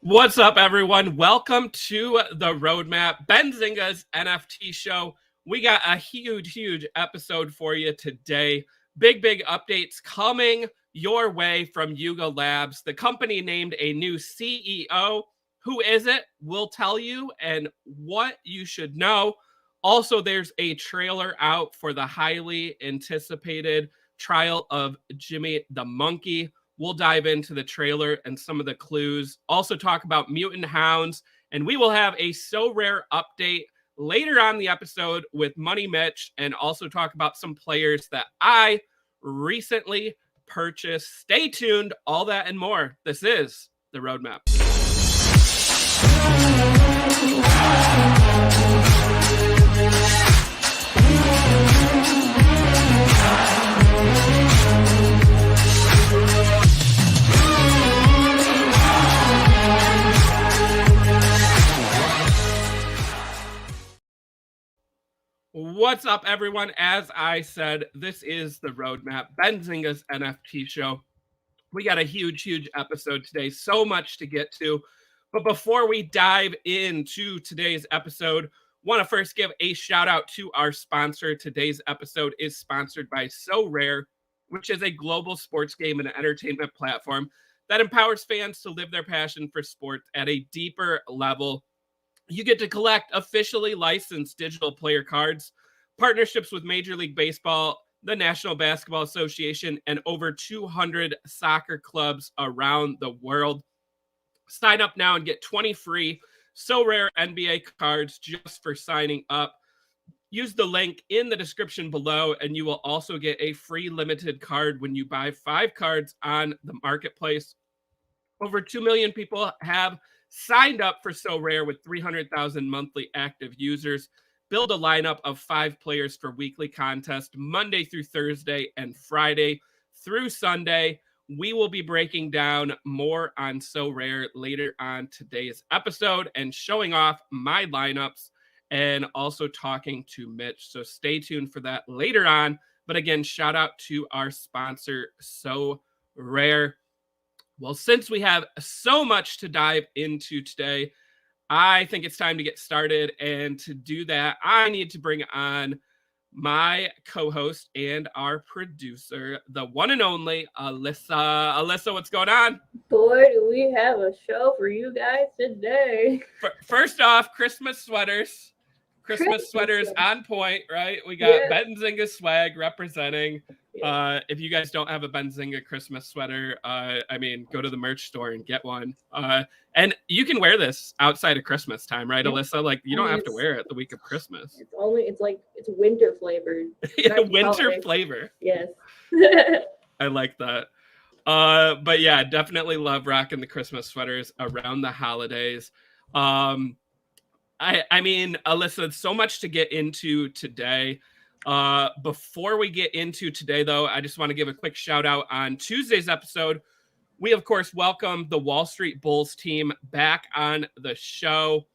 What's up, everyone? Welcome to the Roadmap, Benzinga's NFT show. We got a huge episode for you today. Big updates coming your way from Yuga Labs. The company named a new CEO. Who is it? We'll tell you, and what you should know. Also, there's a trailer out for the highly anticipated trial of Jimmy the Monkey. We'll dive into the trailer and some of the clues. Also talk about mutant hounds, and we will have a So Rare update later on the episode with Money Mitch, and also talk about some players that I recently purchased. Stay tuned, all that and more. This is the Roadmap. What's up, everyone? As I said, this is the Roadmap, Benzinga's NFT show. We got a huge episode today, so much to get to. But before we dive into today's episode, want to first give a shout out to our sponsor. Today's episode is sponsored by So Rare, which is a global sports game and entertainment platform that empowers fans to live their passion for sports at a deeper level. You get to collect officially licensed digital player cards, partnerships with Major League Baseball, the National Basketball Association, and over 200 soccer clubs around the world. Sign up now and get 20 free So Rare NBA cards just for signing up. Use the link in the description below, and you will also get a free limited card when you buy 5 cards on the marketplace. Over 2 million people have signed up for So Rare with 300,000 monthly active users. Build a lineup of 5 players for weekly contest Monday through Thursday and Friday through Sunday. We will be breaking down more on So Rare later on today's episode and showing off my lineups and also talking to Mitch. So stay tuned for that later on. But again, shout out to our sponsor, So Rare. Well, since we have so much to dive into today, I think it's time to get started. And to do that, I need to bring on my co-host and our producer, the one and only Alyssa. Alyssa, what's going on? Boy, do we have a show for you guys today. First off, Christmas sweaters. Christmas sweaters on point, right? We got Benzinga swag representing. If you guys don't have a Benzinga Christmas sweater, go to the merch store and get one. And you can wear this outside of Christmas time, right, Alyssa? Like, you don't have to wear it the week of Christmas. It's winter flavored. Yeah, winter flavor. Yes. I like that. But yeah, definitely love rocking the Christmas sweaters around the holidays. Alyssa, so much to get into today. Before we get into today, though, I just want to give a quick shout out on Tuesday's episode. We, of course, welcome the Wall Street Bulls team back on the show.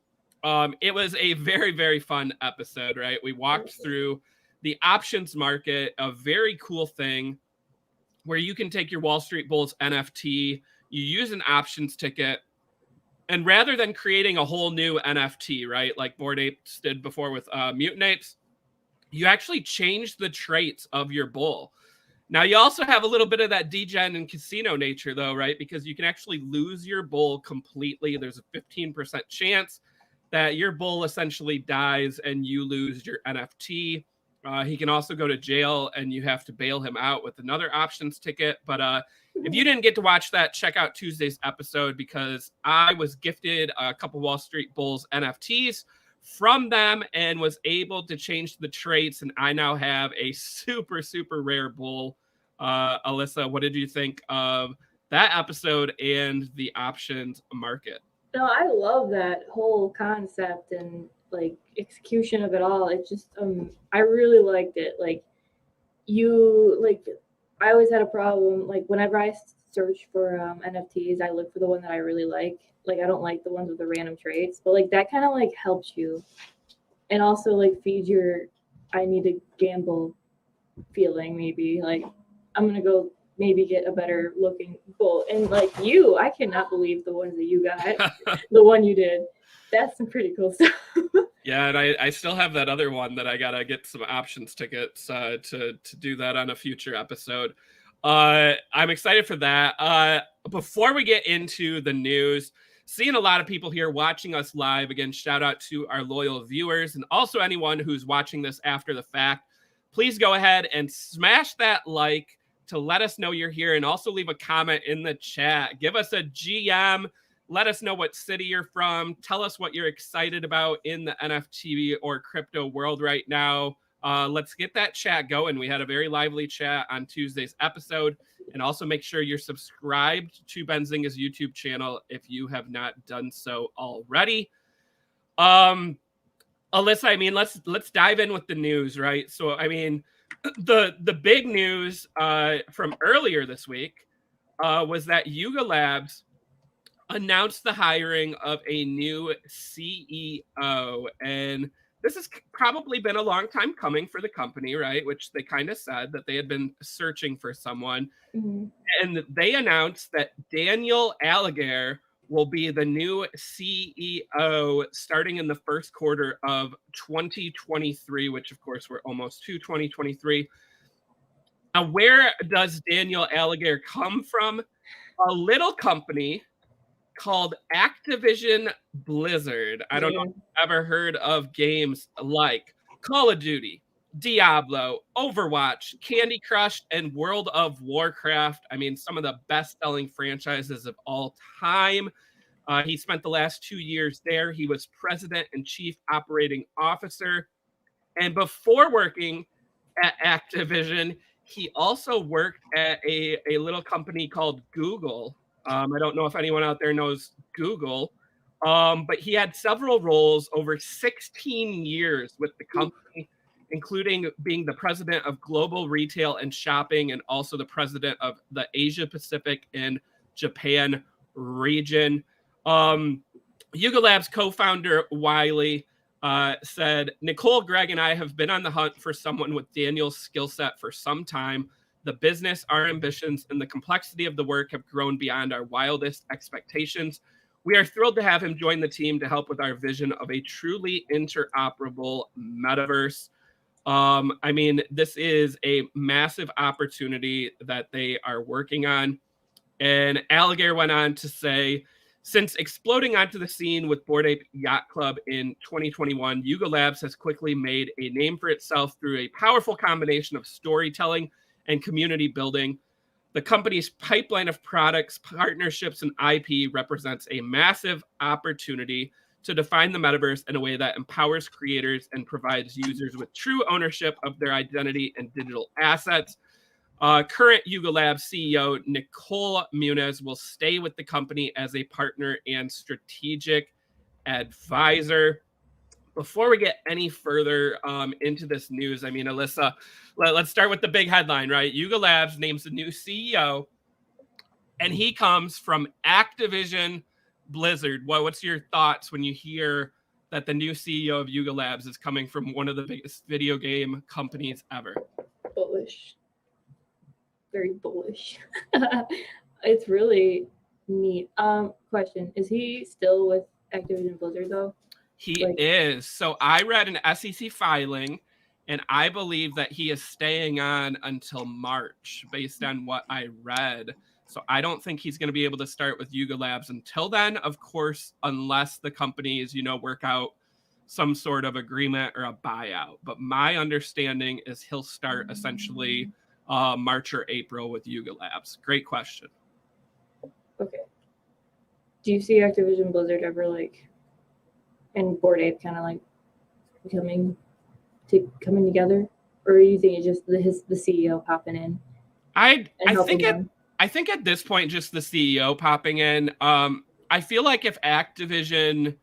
It was a very fun episode, right? We walked through the options market, a very cool thing where you can take your Wall Street Bulls NFT, you use an options ticket, and rather than creating a whole new NFT, right, like Bored Apes did before with Mutant Apes, you actually change the traits of your bull. Now, you also have a little bit of that degen and casino nature, though, right, because you can actually lose your bull completely. There's a 15% chance that your bull essentially dies and you lose your NFT. He can also go to jail and you have to bail him out with another options ticket. But if you didn't get to watch that, check out Tuesday's episode because I was gifted a couple Wall Street Bulls NFTs from them and was able to change the traits. And I now have a super rare bull. Alyssa, what did you think of that episode and the options market? No, I love that whole concept and like execution of it all. It just I really liked it. I always had a problem whenever I search for NFTs, I look for the one that I really like. I don't like the ones with the random traits, but that kind of helps you and also feeds your I need to gamble feeling. Maybe I'm gonna go maybe get a better looking bull. And like you, I cannot believe the ones that you got. The one you did. That's some pretty cool stuff. Yeah, and I still have that other one that I gotta get some options tickets to do that on a future episode. I'm excited for that. Before we get into the news, seeing a lot of people here watching us live. Again, shout out to our loyal viewers and also anyone who's watching this after the fact. Please go ahead and smash that like to let us know you're here, and also leave a comment in the chat. Give us a GM. Let us know what city you're from. Tell us what you're excited about in the NFT or crypto world right now. Let's get that chat going. We had a very lively chat on Tuesday's episode. And also make sure you're subscribed to Benzinga's YouTube channel if you have not done so already. Alyssa, I mean, let's dive in with the news, right? So, I mean, the big news from earlier this week was that Yuga Labs announced the hiring of a new CEO. And this has probably been a long time coming for the company, right? Which they kind of said that they had been searching for someone. Mm-hmm. And they announced that Daniel Alligator will be the new CEO starting in the first quarter of 2023, which of course we're almost to 2023. Now, where does Daniel Alligator come from? A little company called Activision Blizzard. I don't know if you've ever heard of games like Call of Duty, Diablo, Overwatch, Candy Crush, and World of Warcraft. I mean, some of the best-selling franchises of all time. He spent the last 2 years there. He was president and chief operating officer. And before working at Activision, he also worked at a little company called Google. I don't know if anyone out there knows Google, but he had several roles over 16 years with the company, including being the president of global retail and shopping and also the president of the Asia Pacific and Japan region. Yuga Labs co-founder Wiley said, Nicole, Greg, and I have been on the hunt for someone with Daniel's skill set for some time. The business, our ambitions, and the complexity of the work have grown beyond our wildest expectations. We are thrilled to have him join the team to help with our vision of a truly interoperable metaverse. I mean, this is a massive opportunity that they are working on. And Alligator went on to say, since exploding onto the scene with Bored Ape Yacht Club in 2021, Yuga Labs has quickly made a name for itself through a powerful combination of storytelling and community building. The company's pipeline of products, partnerships, and IP represents a massive opportunity to define the metaverse in a way that empowers creators and provides users with true ownership of their identity and digital assets. Current Yuga Labs CEO Nicole Muniz will stay with the company as a partner and strategic advisor. Before we get any further into this news, I mean, Alyssa, let's start with the big headline, right? Yuga Labs names a new CEO, and he comes from Activision Blizzard. What's your thoughts when you hear that the new CEO of Yuga Labs is coming from one of the biggest video game companies ever? Bullish. Very bullish. It's really neat. Question: is he still with Activision Blizzard though? He is. So I read an SEC filing, and I believe that he is staying on until March based on what I read. So I don't think he's going to be able to start with Yuga Labs until then, of course, unless the companies, work out some sort of agreement or a buyout. But my understanding is he'll start essentially March or April with Yuga Labs. Great question. Okay. Do you see Activision Blizzard ever and Bored Ape kind of coming together, or you think it's just the CEO popping in? I think at this point just the CEO popping in. I feel like if Activision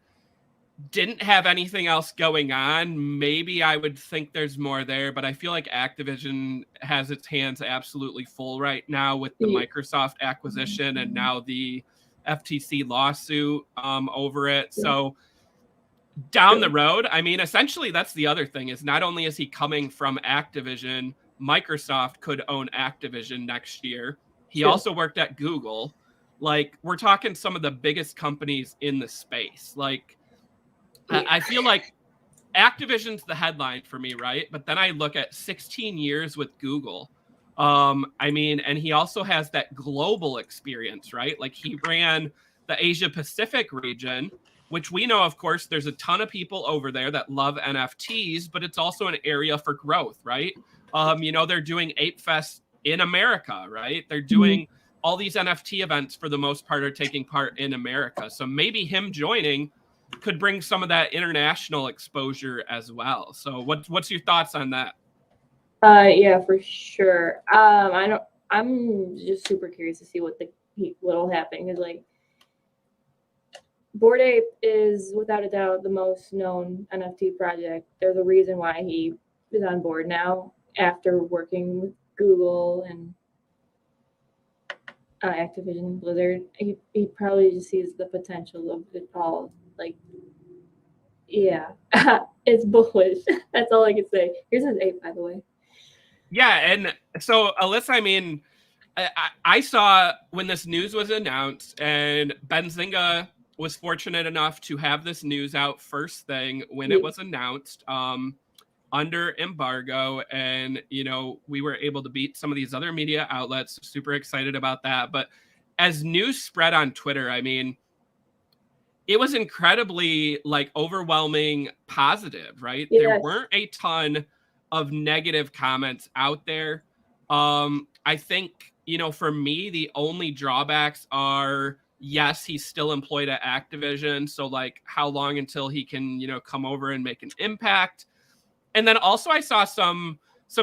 didn't have anything else going on, maybe I would think there's more there, but I feel like Activision has its hands absolutely full right now with the Microsoft acquisition and now the FTC lawsuit over it. So down the road, I mean, essentially that's the other thing is not only is he coming from Activision, Microsoft could own Activision next year. He True. also worked at Google. Like, we're talking some of the biggest companies in the space. Like, I feel like Activision's the headline for me, right? But then I look at 16 years with Google. I mean, and he also has that global experience, right? Like, he ran the Asia Pacific region, which we know, of course, there's a ton of people over there that love NFTs, but it's also an area for growth, right? You know, they're doing Ape Fest in America, right? They're doing all these NFT events for the most part are taking part in America. So maybe him joining could bring some of that international exposure as well. So what's your thoughts on that? Yeah, for sure. I'm just super curious to see what'll happen because like Bored Ape is without a doubt the most known NFT project. There's a reason why he is on board now after working with Google and Activision Blizzard. He probably just sees the potential of it all. Like, yeah, it's bullish. That's all I can say. Here's his ape, by the way. Yeah, and so Alyssa, I mean, I saw when this news was announced, and Benzinga was fortunate enough to have this news out first thing when it was announced under embargo. And, you know, we were able to beat some of these other media outlets. Super excited about that. But as news spread on Twitter, I mean, it was incredibly like overwhelming positive, right? Yes. There weren't a ton of negative comments out there. I think, you know, for me, the only drawbacks are yes, he's still employed at Activision. So like how long until he can, you know, come over and make an impact? And then also I saw some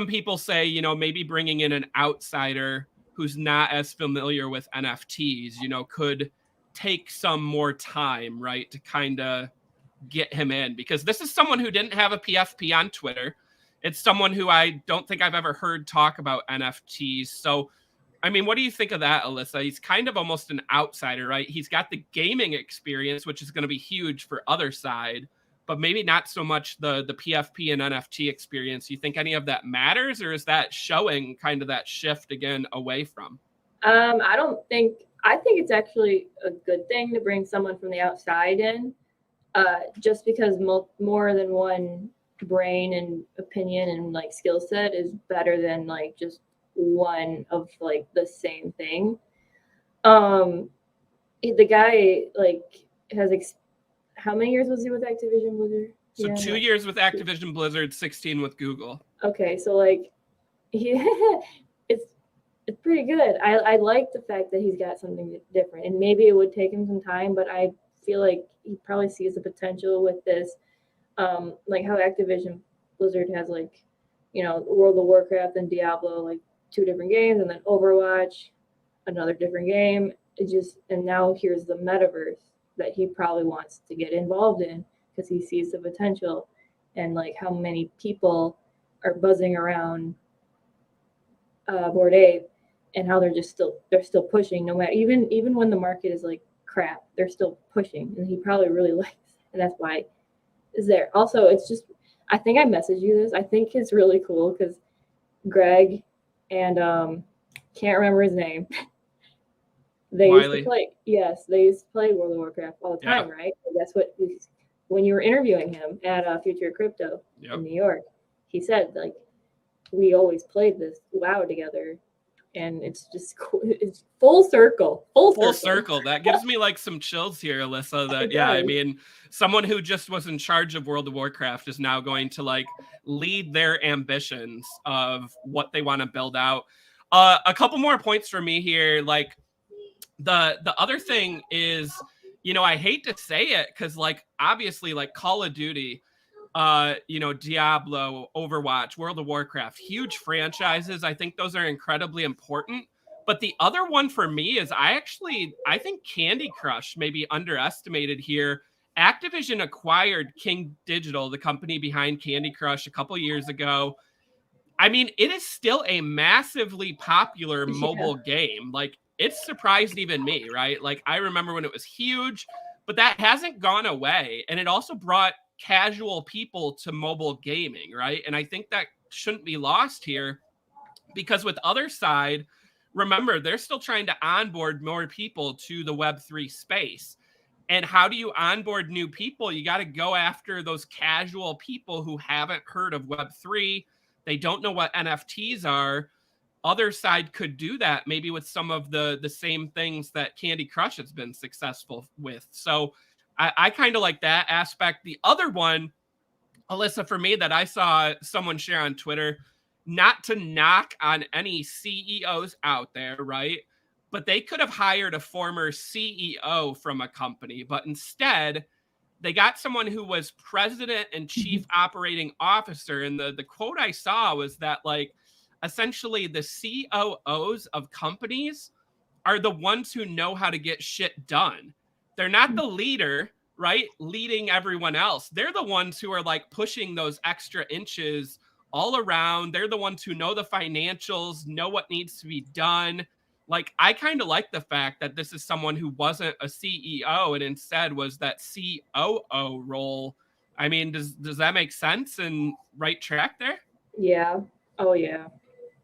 people say, you know, maybe bringing in an outsider who's not as familiar with NFTs, you know, could take some more time, right, to kind of get him in, because this is someone who didn't have a PFP on Twitter. It's someone who I don't think I've ever heard talk about NFTs. So, I mean, what do you think of that, Alyssa? He's kind of almost an outsider, right? He's got the gaming experience, which is going to be huge for other side, but maybe not so much the PFP and NFT experience. You think any of that matters, or is that showing kind of that shift again away from? I think it's actually a good thing to bring someone from the outside in, just because more than one brain and opinion and like skill set is better than like just one of like the same thing. The guy like how many years was he with Activision Blizzard? So yeah, 2 years with Activision Blizzard, 16 with Google. Okay, so like he it's pretty good. I like the fact that he's got something different, and maybe it would take him some time, but I feel like he probably sees the potential with this, like how Activision Blizzard has like, you know, World of Warcraft and Diablo, like 2 different games, and then Overwatch, another different game. And now here's the metaverse that he probably wants to get involved in because he sees the potential, and like how many people are buzzing around Bored Ape, and how they're still pushing no matter even when the market is like crap, they're still pushing, and he probably really likes it, and that's why it's there. Also, it's just, I think I messaged you this. I think it's really cool because Greg and can't remember his name. They used to play World of Warcraft all the time, right? And that's what when you were interviewing him at Future Crypto in New York, he said like we always played this WoW together. And it's just cool. It's full circle. That gives me like some chills here, Alyssa. That I mean, someone who just was in charge of World of Warcraft is now going to like lead their ambitions of what they want to build out. A couple more points for me here. Like the other thing is, you know, I hate to say it because like obviously like Call of Duty, you know, Diablo, Overwatch, World of Warcraft, huge franchises. I think those are incredibly important. But the other one for me is I think Candy Crush may be underestimated here. Activision acquired King Digital, the company behind Candy Crush, a couple years ago. I mean, it is still a massively popular mobile game. Like, it surprised even me, right? Like, I remember when it was huge, but that hasn't gone away. And it also brought casual people to mobile gaming, right? And I think that shouldn't be lost here, because with other side, remember, they're still trying to onboard more people to the Web3 space. And how do you onboard new people? You got to go after those casual people who haven't heard of Web3. They don't know what NFTs are. Other side could do that maybe with some of the same things that Candy Crush has been successful with. So I kind of like that aspect. The other one, Alyssa, for me, that I saw someone share on Twitter, not to knock on any CEOs out there, right? But they could have hired a former CEO from a company, but instead they got someone who was president and chief operating officer. And the quote I saw was that, like, essentially the COOs of companies are the ones who know how to get shit done. They're not the leader, right? Leading everyone else. They're the ones who are like pushing those extra inches all around. They're the ones who know the financials, know what needs to be done. Like, I kind of like the fact that this is someone who wasn't a CEO and instead was that COO role. I mean, does that make sense and right track there? Yeah. Oh yeah.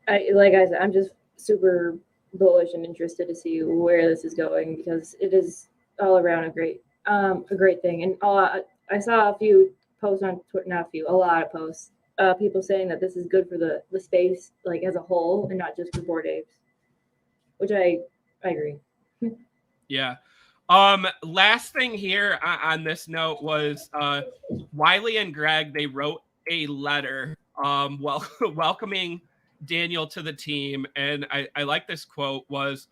Like I said, I'm just super bullish and interested to see where this is going, because it is all around a great thing. And I saw a few posts on Twitter, not a few, a lot of posts, people saying that this is good for the space, like as a whole, and not just for Bored Apes, which I agree. Yeah. Last thing here on this note was Wiley and Greg, they wrote a letter welcoming Daniel to the team. And I like this quote was,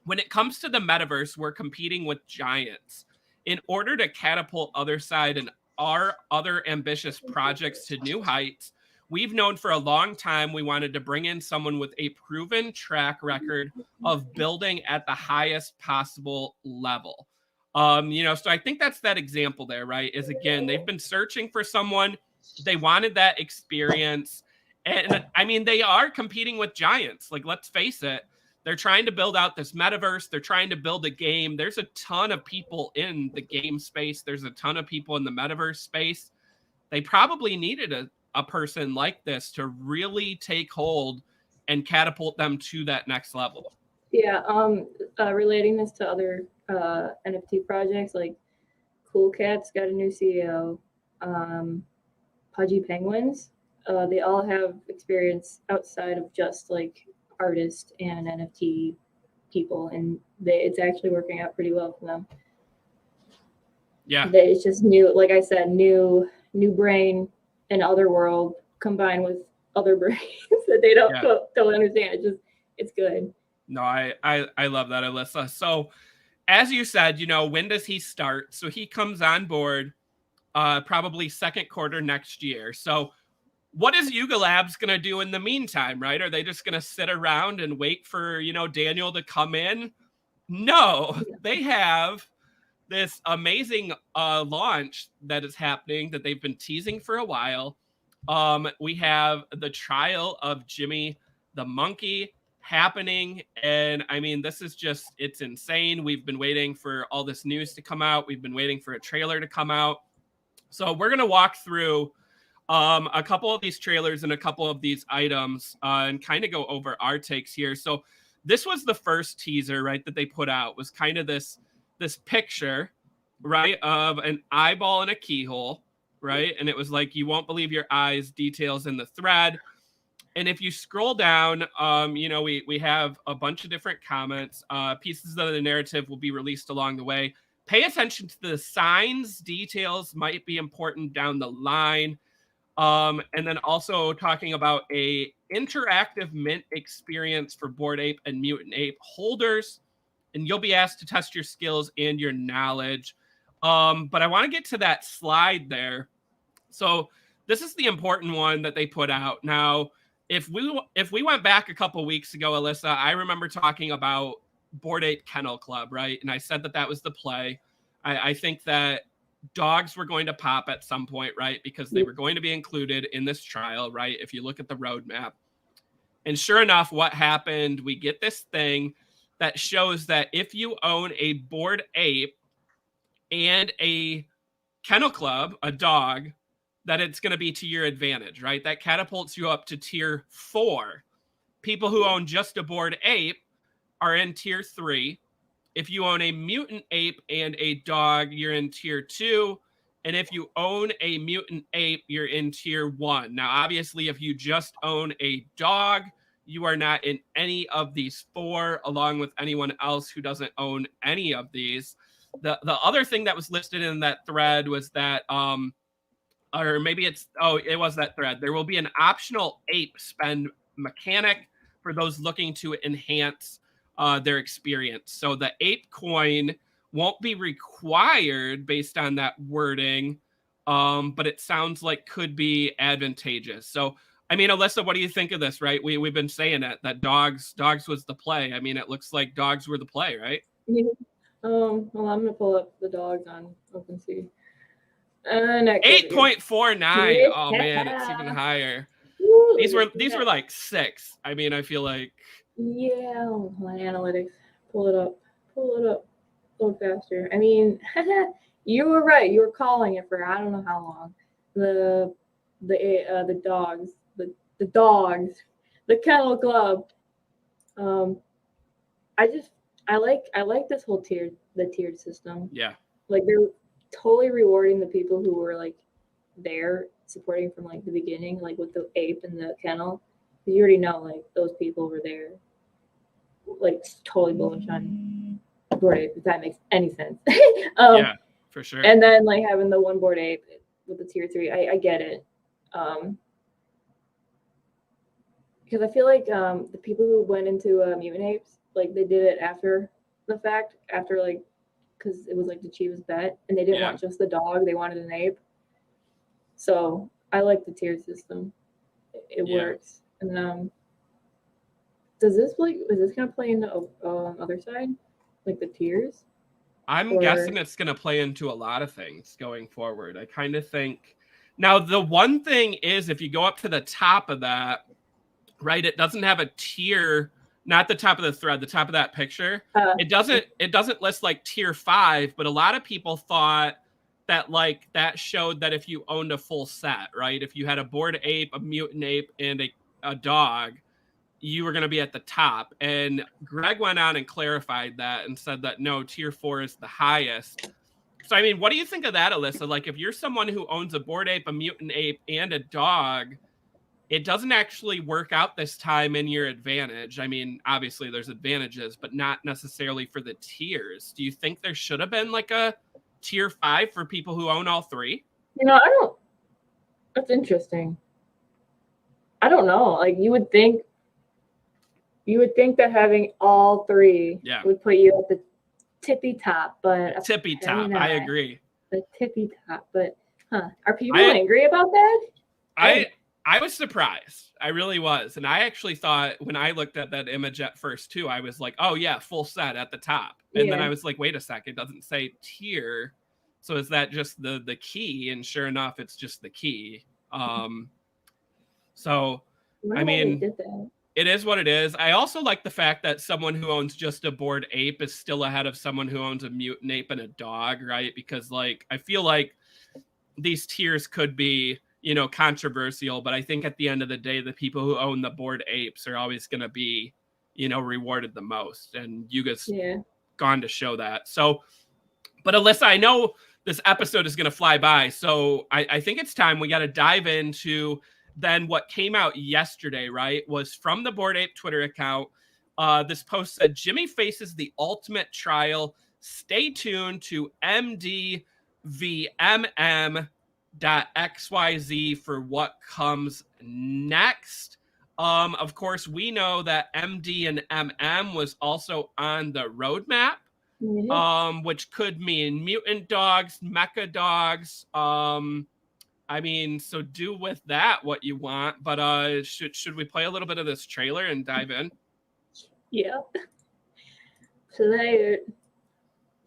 when it comes to the metaverse, we're competing with giants. In order to catapult Other Side and our other ambitious projects to new heights, we've known for a long time we wanted to bring in someone with a proven track record of building at the highest possible level. So I think that's that example there, right? Is, again, they've been searching for someone. They wanted that experience. And I mean, they are competing with giants. Like, let's face it, they're trying to build out this metaverse. They're trying to build a game. There's a ton of people in the game space. There's a ton of people in the metaverse space. They probably needed a person like this to really take hold and catapult them to that next level. Yeah. Relating this to other NFT projects, like Cool Cats got a new CEO. Pudgy Penguins. They all have experience outside of just like artists and NFT people, and it's actually working out pretty well for them. Yeah. It's just new, like I said, new brain and other world combined with other brains that they don't understand. It's good. No, I love that, Alyssa. So as you said, when does he start? So he comes on board probably second quarter next year. So what is Yuga Labs going to do in the meantime, right? Are they just going to sit around and wait for, Daniel to come in? No, they have this amazing launch that is happening that they've been teasing for a while. We have the trial of Jimmy the Monkey happening. And I mean, this is just, it's insane. We've been waiting for all this news to come out. We've been waiting for a trailer to come out. So we're going to walk through a couple of these trailers and a couple of these items and kind of go over our takes here. So this was the first teaser, right, that they put out, was kind of this picture, right, of an eyeball in a keyhole, right? And it was like, you won't believe your eyes, details in the thread. And if you scroll down, we have a bunch of different comments. Pieces of the narrative will be released along the way. Pay attention to the signs. Details might be important down the line. And then also talking about a interactive mint experience for Bored Ape and Mutant Ape holders. And you'll be asked to test your skills and your knowledge. But I want to get to that slide there. So this is the important one that they put out. Now, if we went back a couple weeks ago, Alyssa, I remember talking about Bored Ape Kennel Club, right? And I said that was the play. I think that dogs were going to pop at some point, right? Because they were going to be included in this trial, right? If you look at the roadmap. And sure enough, what happened? We get this thing that shows that if you own a Bored Ape and a Kennel Club, a dog, that it's going to be to your advantage, right? That catapults you up to tier 4. People who own just a bored ape are in tier 3. If you own a mutant ape and a dog, you're in tier 2. And if you own a mutant ape, you're in tier 1. Now, obviously, if you just own a dog, you are not in any of these 4, along with anyone else who doesn't own any of these. The other thing that was listed in that thread was that, or maybe it was that thread. There will be an optional ape spend mechanic for those looking to enhance their experience. So the ape coin won't be required based on that wording, but it sounds like could be advantageous. So, I mean, Alyssa, what do you think of this, right? We've been saying that dogs was the play. I mean, it looks like dogs were the play, right? Yeah. Well, I'm going to pull up the dogs on OpenSea. 8.49. Yeah. Oh man, it's even higher. Woo, these were like 6. I mean, I feel like yeah. My analytics. Pull it up. A little faster. I mean, you were right. You were calling it for I don't know how long. The dogs. The dogs. The Kennel Club. I like this whole tiered system. Yeah. Like they're totally rewarding the people who were like there supporting from like the beginning, like with the ape and the kennel. You already know like those people were there, like totally bullish on bored ape, if that makes any sense. Yeah, for sure. And then like having the one bored ape with the tier 3, I get it. Because I feel like the people who went into mutant apes, like they did it after the fact, after like, because it was like the cheapest bet, and they didn't want just the dog, they wanted an ape. So I like the tier system. It works. And is this gonna play into other side, like the tiers? I'm guessing it's gonna play into a lot of things going forward. I kind of think. Now the one thing is, if you go up to the top of that, right, it doesn't have a tier. Not the top of the thread, the top of that picture. It doesn't list like tier 5, but a lot of people thought that like that showed that if you owned a full set, right? If you had a bored ape, a mutant ape, and a dog, you were going to be at the top. And Greg went on and clarified that and said that no, tier 4 is the highest. So, I mean, what do you think of that, Alyssa? Like if you're someone who owns a bored ape, a mutant ape, and a dog, it doesn't actually work out this time in your advantage. I mean, obviously there's advantages, but not necessarily for the tiers. Do you think there should have been like a tier 5 for people who own all 3? I don't. That's interesting. I don't know. Like you would think that having all 3 would put you at the tippy top, but tippy top. I agree. The tippy top, but are people angry about that? I was surprised. I really was. And I actually thought when I looked at that image at first too, I was like, oh yeah, full set at the top. And then I was like, wait a second, it doesn't say tier. So is that just the key? And sure enough, it's just the key. So, I mean, it is what it is. I also like the fact that someone who owns just a bored ape is still ahead of someone who owns a mutant ape and a dog, right? Because like, I feel like these tiers could be, controversial, but I think at the end of the day, the people who own the bored apes are always going to be, rewarded the most. And you guys gone to show that. So, but Alyssa, I know this episode is going to fly by. So I think it's time we got to dive into then what came out yesterday, right? Was from the Bored Ape Twitter account. This post said, Jimmy faces the ultimate trial. Stay tuned to MDVMM.xyz for what comes next. Of course, we know that MD and MM was also on the roadmap, which could mean mutant dogs, mecha dogs. I mean, so do with that what you want. But should we play a little bit of this trailer and dive in? Yeah. Today,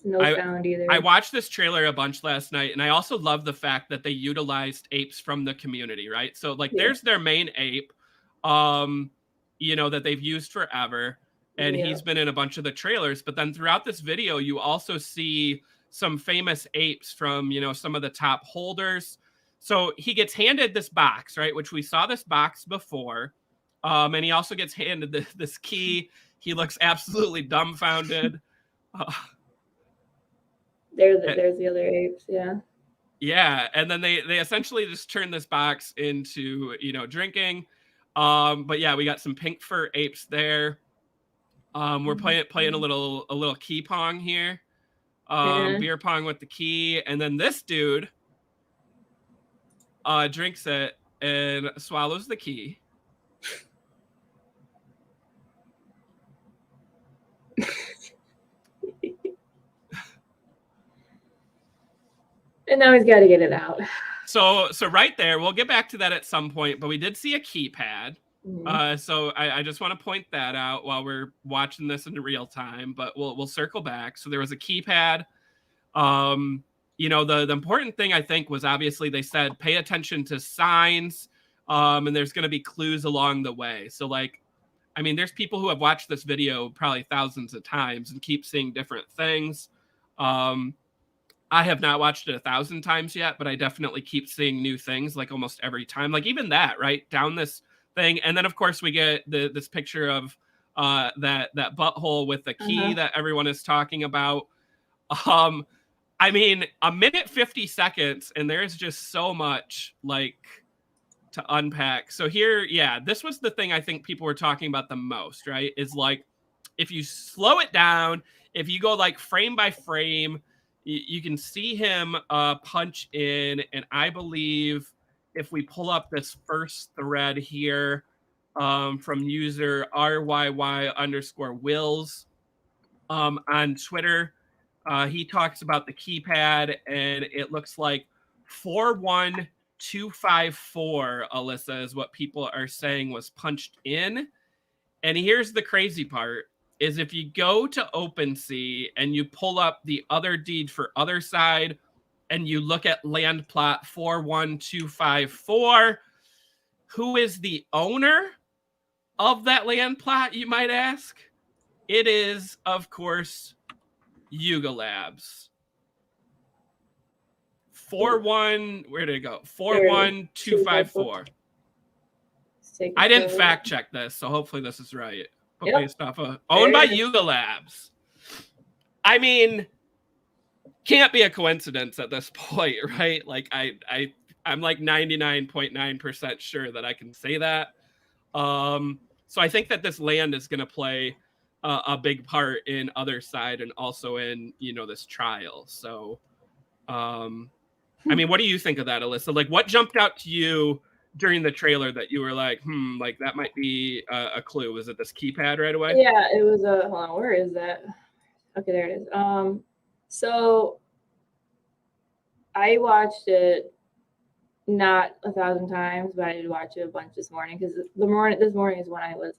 no sound either. I watched this trailer a bunch last night, and I also love the fact that they utilized apes from the community, right? So like there's their main ape, that they've used forever, and he's been in a bunch of the trailers. But then throughout this video, you also see some famous apes from, some of the top holders. So he gets handed this box, right? Which we saw this box before. And he also gets handed this key. He looks absolutely dumbfounded. There's the other apes, yeah. Yeah, and then they essentially just turn this box into, drinking. But yeah, we got some pink fur apes there. We're playing a little key pong here. Beer pong with the key, and then this dude drinks it and swallows the key. And now he's got to get it out. So right there, we'll get back to that at some point, but we did see a keypad. So I just want to point that out while we're watching this in real time, but we'll circle back. So there was a keypad. The important thing I think was obviously they said pay attention to signs, and there's going to be clues along the way. So there's people who have watched this video probably thousands of times and keep seeing different things. I have not watched it 1,000 times yet, but I definitely keep seeing new things like almost every time. Like even that, right? Down this thing. And then of course we get this picture of that butthole with the key that everyone is talking about. A minute 50 seconds, and there's just so much to unpack. So here, yeah, this was the thing I think people were talking about the most, right? Is if you slow it down, if you go frame by frame, you can see him punch in. And I believe if we pull up this first thread here from user RYY_Wills on Twitter, he talks about the keypad, and it looks like 41254, Alyssa, is what people are saying was punched in. And here's the crazy part, is if you go to OpenSea and you pull up the other deed for other side and you look at land plot 41254, who is the owner of that land plot, you might ask? It is, of course, Yuga Labs. 41, where did it go? 41254. I didn't fact check this, so hopefully this is right. But based off of owned by Yuga Labs. Can't be a coincidence at this point, right? I'm 99.9% sure that I can say that. So I think that this land is going to play a big part in other side and also in this trial. So what do you think of that, Alyssa? What jumped out to you during the trailer that you were that might be a clue? Was it this keypad right away? Yeah, it was hold on, where is that? Okay, there it is. So I watched it not 1,000 times, but I did watch it a bunch this morning because this morning is when I was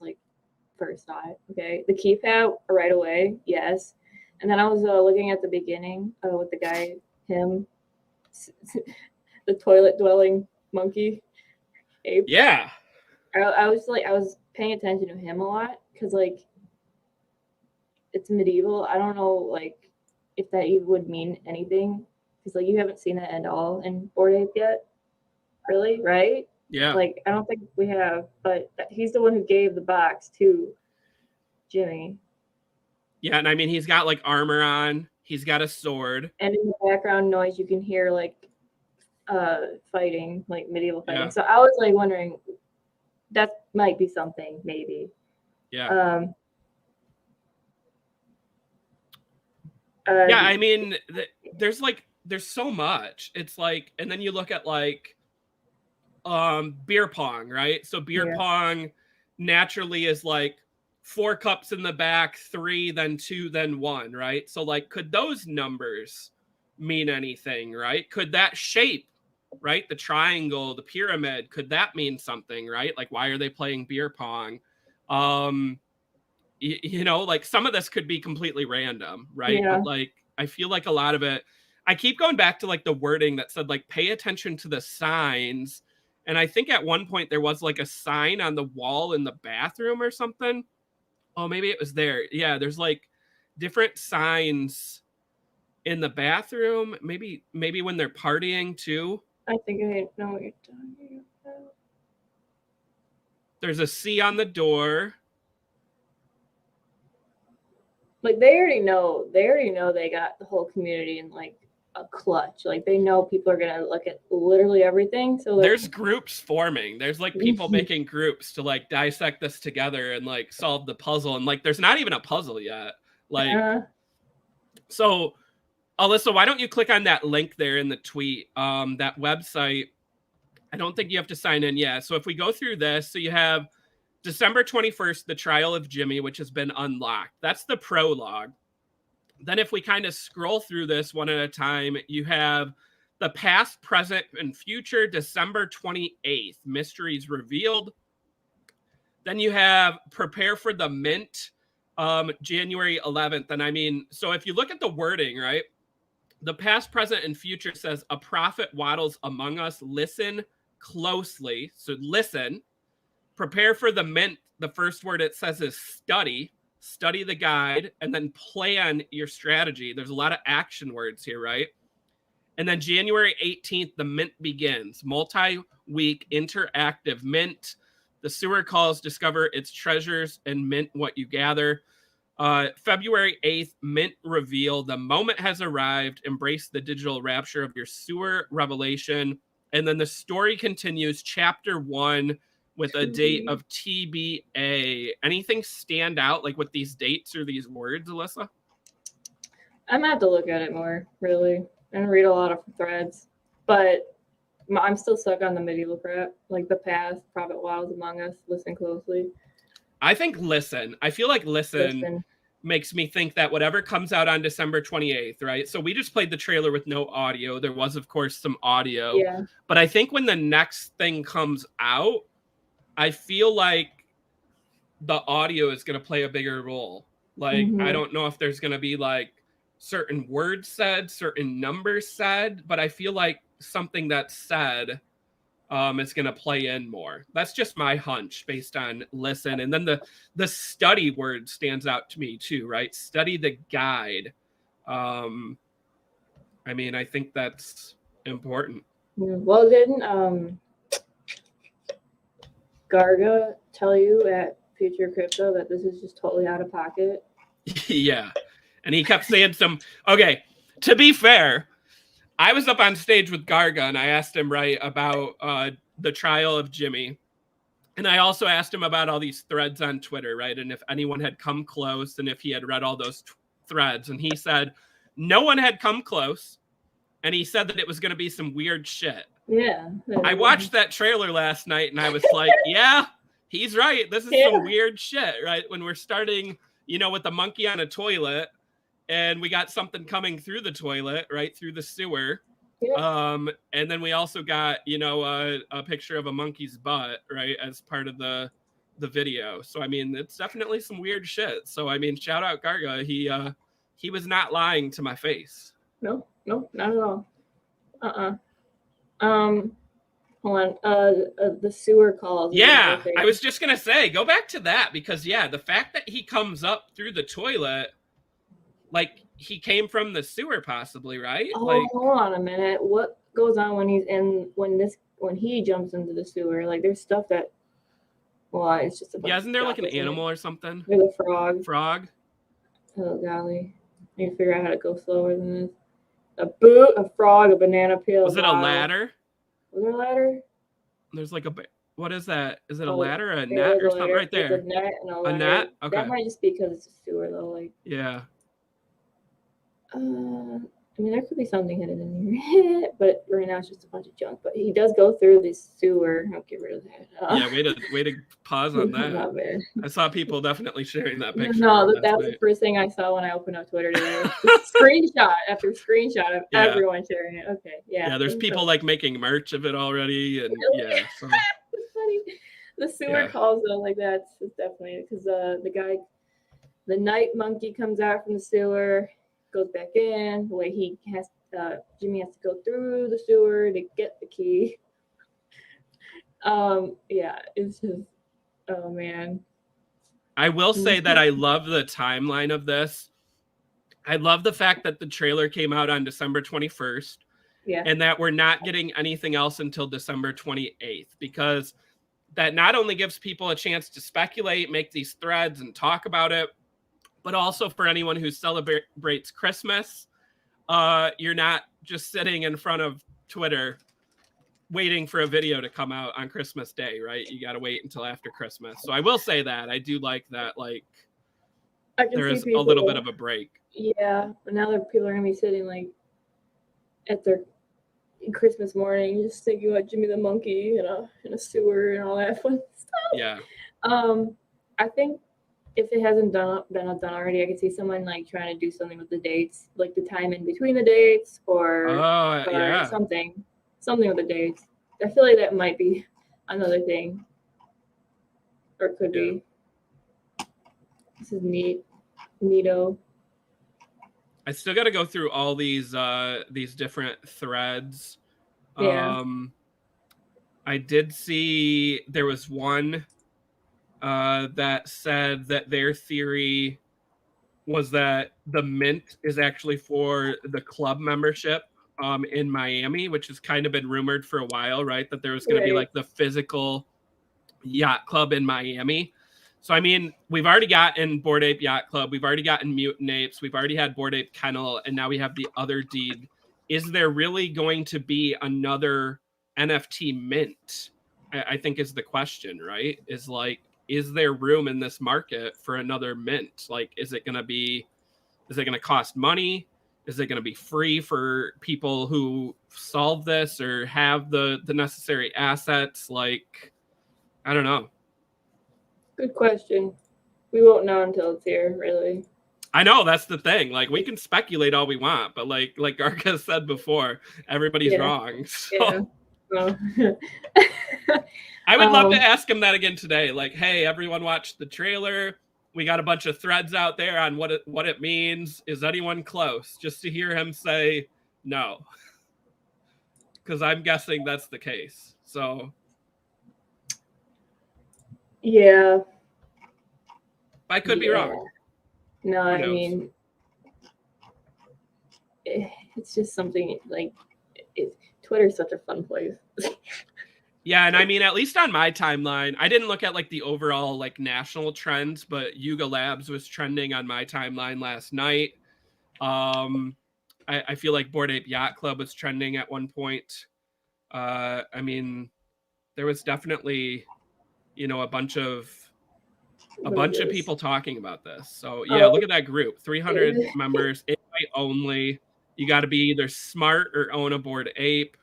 first saw it. Okay, the keypad right away, yes, and then I was looking at the beginning with the guy, him, the toilet dwelling monkey ape. Yeah, I was paying attention to him a lot because it's medieval. I don't know if that even would mean anything because you haven't seen it at all in Bored Ape yet, really, right? Yeah. I don't think we have, but he's the one who gave the box to Jimmy. Yeah, and he's got armor on. He's got a sword. And in the background noise, you can hear fighting, medieval fighting. Yeah. So I was wondering, that might be something, maybe. Yeah. There's so much. It's and then you look at beer pong, right? So beer pong naturally is 4 cups in the back, 3, then 2, then 1, right? So could those numbers mean anything, right? Could that shape, right? The triangle, the pyramid, could that mean something, right? Why are they playing beer pong? Some of this could be completely random, right? Yeah. But I feel a lot of it, I keep going back to the wording that said pay attention to the signs. And I think at one point there was a sign on the wall in the bathroom or something. Oh, maybe it was there. Yeah, there's different signs in the bathroom. Maybe when they're partying too. I think I know what you're talking about. There's a C on the door. Like they already know they got the whole community in like a clutch. Like they know people are gonna look at literally everything. So like, there's groups forming. There's like people making groups to like dissect this together and like solve the puzzle. And like there's not even a puzzle yet. Like so Alyssa, why don't you click on that link there in the tweet? That website. I don't think you have to sign in yet. So if we go through this, so you have December 21st, the trial of Jimmy, which has been unlocked. That's the prologue. Then if we kind of scroll through this one at a time, you have the past, present, and future, December 28th, mysteries revealed. Then you have prepare for the mint, January 11th. And I mean, so if you look at the wording, right, the past, present, and future says a prophet waddles among us. Listen closely. So listen. Prepare for the mint. The first word it says is study the guide, and then plan your strategy. There's a lot of action words here, right? And then January 18th, the mint begins. Multi-week interactive mint. The sewer calls, discover its treasures, and mint what you gather. February 8th, mint reveal. The moment has arrived. Embrace the digital rapture of your sewer revelation. And then the story continues. Chapter 1, with a date of TBA. Anything stand out like with these dates or these words, Alyssa? I'm gonna have to look at it more, really, and read a lot of threads. But I'm still stuck on the medieval crap, like the past, prophet waddles among us, listen closely. I think listen. I feel like listen makes me think that whatever comes out on December 28th, right? So we just played the trailer with no audio. There was, of course, some audio. Yeah. But I think when the next thing comes out, I feel like the audio is going to play a bigger role. Like, I don't know if there's going to be like certain words said, certain numbers said, but I feel like something that's said is going to play in more. That's just my hunch based on listen. And then the study word stands out to me too, right? Study the guide. I mean, I think that's important. Well, didn't Garga tell you at Future Crypto that this is just totally out of pocket? Yeah. And he kept saying okay, to be fair, I was up on stage with Garga and I asked him, right, about the trial of Jimmy. And I also asked him about all these threads on Twitter, right? And if anyone had come close and if he had read all those threads. And he said no one had come close. And he said that it was going to be some weird shit. Yeah. I watched that trailer last night and I was like, yeah, he's right. This is some weird shit, right? When we're starting, you know, with the monkey on a toilet and we got something coming through the toilet, right? Through the sewer. Yeah. And then we also got, you know, a picture of a monkey's butt, right? As part of the video. So, I mean, it's definitely some weird shit. So, I mean, shout out Garga. He was not lying to my face. No, not at all. Hold on. The sewer calls. Yeah, I was just gonna say, go back to that because yeah, the fact that he comes up through the toilet, like he came from the sewer, possibly, right? Oh, like, hold on a minute. What goes on when he's in when he jumps into the sewer? Like, there's stuff that. Well, it's just a bunch. Yeah, isn't there like an animal or something? There's a frog. Frog. Oh golly, I need to figure out how to go slower than this. A boot, a frog, a banana peel. Was it a ladder? Was there a ladder? There's like what is that? Is it a ladder or a net or something right there? A net and a ladder. A net? Okay. That might just be because it's a sewer though. Like. Yeah. I mean, there could be something hidden in here, but right now it's just a bunch of junk. But he does go through the sewer. I'll get rid of that. Yeah, way to pause on that. Not bad. I saw people definitely sharing that picture. No, that was the first thing I saw when I opened up Twitter today. Screenshot after screenshot of everyone sharing it. Okay, yeah. Yeah, there's people like making merch of it already, and yeah. So. It's funny. The sewer calls though, like that's definitely because the guy, the night monkey comes out from the sewer. Goes back in the way he has. Jimmy has to go through the sewer to get the key. Yeah, it's just. Oh man. I will say that I love the timeline of this. I love the fact that the trailer came out on December 21st. Yeah. And that we're not getting anything else until December 28th because that not only gives people a chance to speculate, make these threads and talk about it, but also for anyone who celebrates Christmas, you're not just sitting in front of Twitter waiting for a video to come out on Christmas Day, right? You got to wait until after Christmas. So I will say that I do like that, like, there is a little bit of a break. Yeah, but now that people are gonna be sitting like at their Christmas morning, just thinking about Jimmy the Monkey in a sewer and all that fun stuff. Yeah. I think if it hasn't been done already, I could see someone like trying to do something with the dates, like the time in between the dates, or something with the dates. I feel like that might be another thing, or it could be. This is neato. I still got to go through all these different threads. Yeah. I did see there was one that said that their theory was that the mint is actually for the club membership in Miami, which has kind of been rumored for a while, right? That there was going to be like the physical yacht club in Miami. So, I mean, we've already gotten Bored Ape Yacht Club. We've already gotten Mutant Apes. We've already had Bored Ape Kennel. And now we have the other deed. Is there really going to be another NFT mint? I think is the question, right? Is like, is there room in this market for another mint? Like, is it going to cost money? Is it going to be free for people who solve this or have the necessary assets? Like, I don't know. Good question. We won't know until it's here, really. I know, that's the thing. Like, we can speculate all we want, but like Garca said before, everybody's wrong. So. Yeah. Well, I would love to ask him that again today. Like, hey, everyone watched the trailer. We got a bunch of threads out there on what it means. Is anyone close? Just to hear him say no. Because I'm guessing that's the case. So. Yeah. I could be wrong. No, I mean, it's just something like Twitter's such a fun place. Yeah, and I mean, at least on my timeline, I didn't look at like the overall like national trends, but Yuga Labs was trending on my timeline last night. I feel like Bored Ape Yacht Club was trending at one point. I mean, there was definitely, a bunch of people talking about this. So yeah, look at that group, 300 members, invite only. You got to be either smart or own a Bored Ape.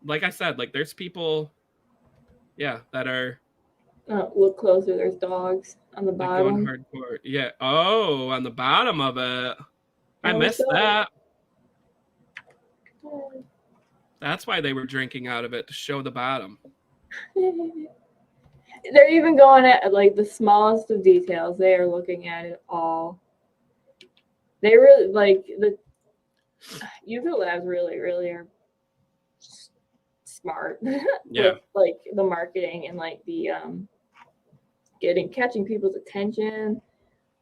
Like I said, like there's people, that are. Look closer. There's dogs on the bottom. Going hardcore. Yeah. Oh, on the bottom of it. I missed that. That's why they were drinking out of it, to show the bottom. They're even going at like the smallest of details. They are looking at it all. They really like the Yuga Labs really are smart. Yeah. With, like the marketing and like the catching people's attention.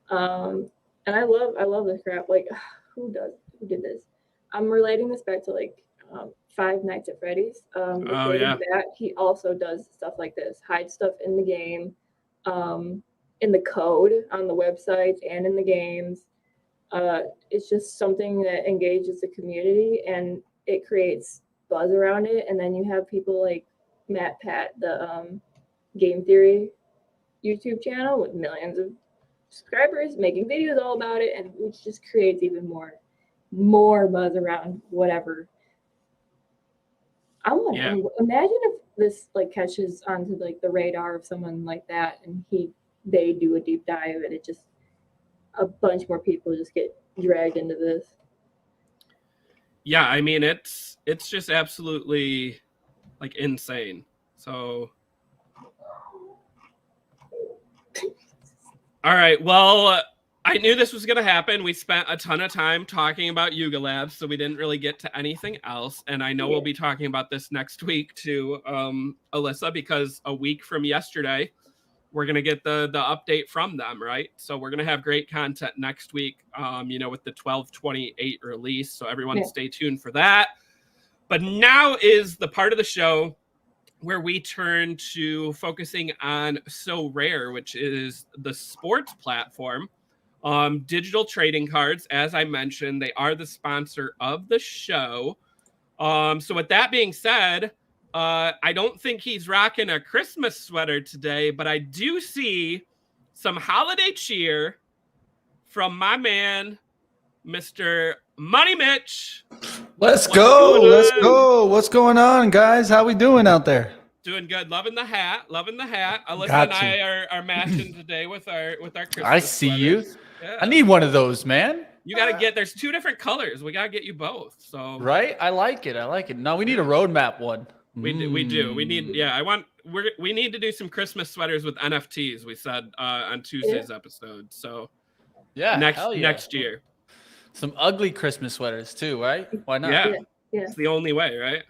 And I love this crap. Like who did this? I'm relating this back to like Five Nights at Freddy's. That he also does stuff like this, hide stuff in the game, in the code on the websites and in the games. It's just something that engages the community and it creates buzz around it. And then you have people like Matt Pat, the Game Theory YouTube channel with millions of subscribers making videos all about it, and which just creates even more buzz around whatever. I want to imagine if this like catches onto like the radar of someone like that, and they do a deep dive, and it just a bunch more people just get dragged into this. Yeah, I mean it's just absolutely like insane. So. All right. Well, I knew this was going to happen. We spent a ton of time talking about Yuga Labs, so we didn't really get to anything else. And I know we'll be talking about this next week to Alyssa, because a week from yesterday, we're going to get the update from them, right? So we're going to have great content next week, with the 12/28 release. So everyone stay tuned for that. But now is the part of the show where we turn to focusing on So Rare, which is the sports platform. Digital trading cards, as I mentioned, they are the sponsor of the show. So with that being said, I don't think he's rocking a Christmas sweater today, but I do see some holiday cheer from my man, Mr. Money Mitch. Let's What's go. going Let's on? go. What's going on, guys? How we doing out there? Doing good. Loving the hat. Loving the hat. Alyssa and Got I you. are matching today with our Christmas I see you. sweaters. Yeah. I need one of those, man. You got to get. There's two different colors. We got to get you both. So Right? I like it. I like it. No, we need a roadmap one. we do. We need. Yeah. We need to do some Christmas sweaters with NFTs. We said on Tuesday's episode. So Yeah. next year. Some ugly Christmas sweaters too, right? Why not? Yeah. Yeah. It's the only way, right?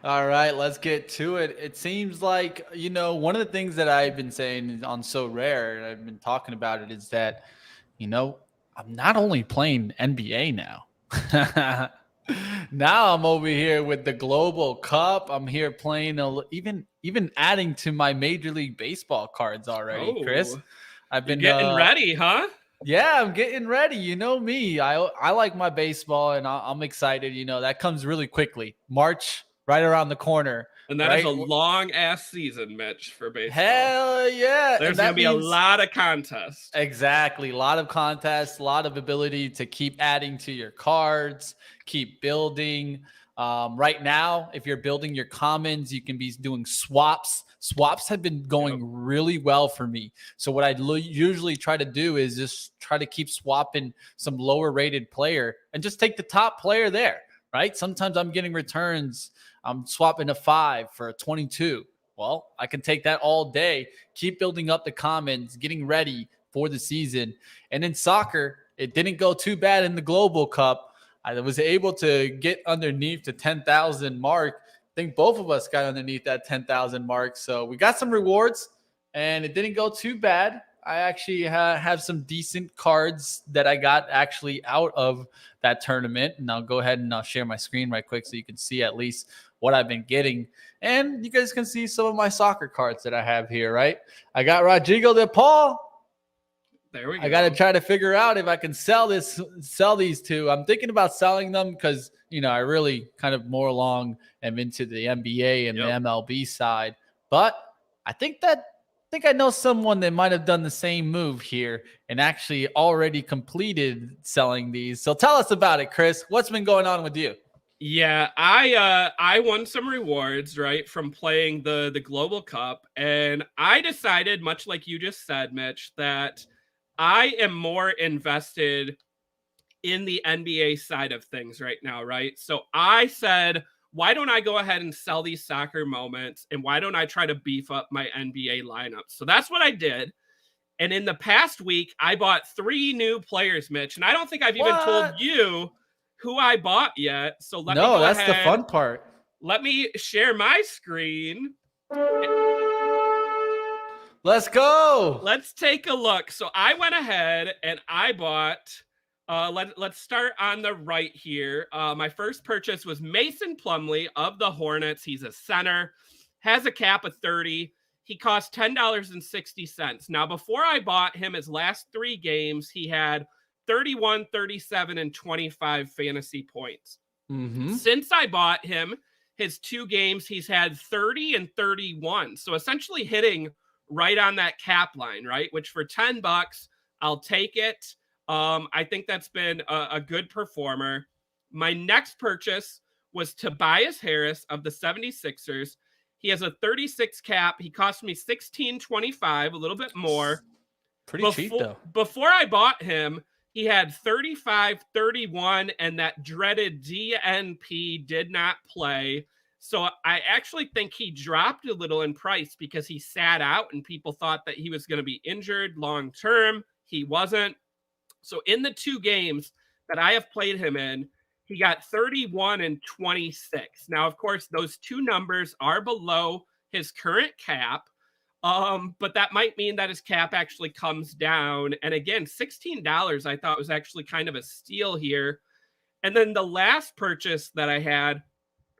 All right, let's get to it. It seems like, one of the things that I've been saying on So Rare, and I've been talking about it, is that, I'm not only playing NBA now. Now I'm over here with the Global Cup. I'm here playing, even adding to my Major League Baseball cards already, Chris. I've been getting ready, huh? Yeah, I'm getting ready. You know me. I like my baseball, and I'm excited. That comes really quickly. March, right around the corner. And that is a long-ass season, Mitch, for baseball. Hell yeah. There's going to be a lot of contests. Exactly. A lot of contests, a lot of ability to keep adding to your cards, keep building. Right now, if you're building your commons, you can be doing swaps. Swaps have been going really well for me. So what I usually try to do is just try to keep swapping some lower rated player and just take the top player there, right? Sometimes I'm getting returns. I'm swapping a 5 for a 22. Well, I can take that all day, keep building up the commons, getting ready for the season. And in soccer, it didn't go too bad in the Global Cup. I was able to get underneath the 10,000 mark. I think both of us got underneath that 10,000 mark. So we got some rewards, and it didn't go too bad. I actually have some decent cards that I got actually out of that tournament. And I'll go ahead and I'll share my screen right quick so you can see at least what I've been getting. And you guys can see some of my soccer cards that I have here, right? I got Rodrigo de Paul. There we go. I got to try to figure out if I can sell these two. I'm thinking about selling them because, I really kind of more along am into the NBA and the MLB side. But I think I know someone that might have done the same move here and actually already completed selling these. So tell us about it, Chris. What's been going on with you? Yeah, I won some rewards, right, from playing the Global Cup, and I decided, much like you just said, Mitch, that I am more invested in the NBA side of things right now, right? So I said, why don't I go ahead and sell these soccer moments, and why don't I try to beef up my NBA lineup? So that's what I did. And in the past week, I bought 3 new players, Mitch, and I don't think I've even told you who I bought yet. So let me go that's ahead. the fun part. Let me share my screen. Let's go. Let's take a look. So I went ahead and I bought, let's start on the right here. My first purchase was Mason Plumlee of the Hornets. He's a center, has a cap of 30. He cost $10.60. Now, before I bought him, his last 3 games, he had 31, 37, and 25 fantasy points. Mm-hmm. Since I bought him, his 2 games, he's had 30 and 31. So essentially hitting right on that cap line, right? Which for $10, I'll take it. I think that's been a good performer. My next purchase was Tobias Harris of the 76ers. He has a 36 cap. He cost me $16.25, a little bit more. Pretty cheap, though. Before I bought him, he had 35, 31, and that dreaded DNP did not play. So I actually think he dropped a little in price because he sat out and people thought that he was going to be injured long term. He wasn't. So in the 2 games that I have played him in, he got 31 and 26. Now, of course, those 2 numbers are below his current cap. But that might mean that his cap actually comes down. And again, $16 I thought was actually kind of a steal here. And then the last purchase that I had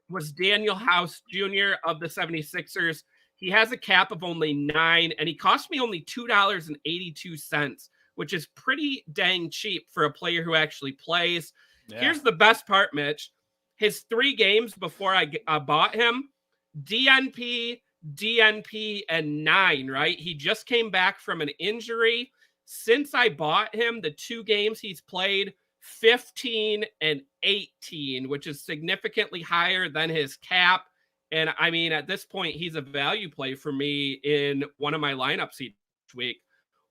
was Daniel House Jr. of the 76ers. He has a cap of only 9, and he cost me only $2.82, which is pretty dang cheap for a player who actually plays. Yeah. Here's the best part, Mitch. His 3 games before I bought him, DNP, and 9, right? He just came back from an injury. Since I bought him, the 2 games he's played, 15 and 18, which is significantly higher than his cap. And I mean, at this point, he's a value play for me in one of my lineups each week.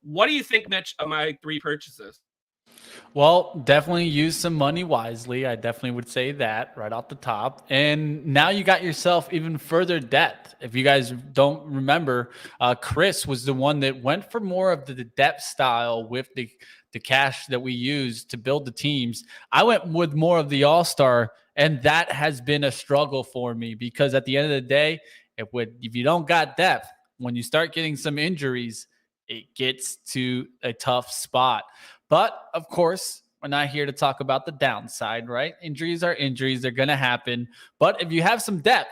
What do you think, Mitch, of my 3 purchases? Well, definitely use some money wisely. I definitely would say that right off the top. And now you got yourself even further depth. If you guys don't remember, Chris was the one that went for more of the depth style with the cash that we use to build the teams. I went with more of the all-star, and that has been a struggle for me because at the end of the day, if you don't got depth, when you start getting some injuries, it gets to a tough spot. But of course, we're not here to talk about the downside, right? Injuries are injuries. They're going to happen. But if you have some depth,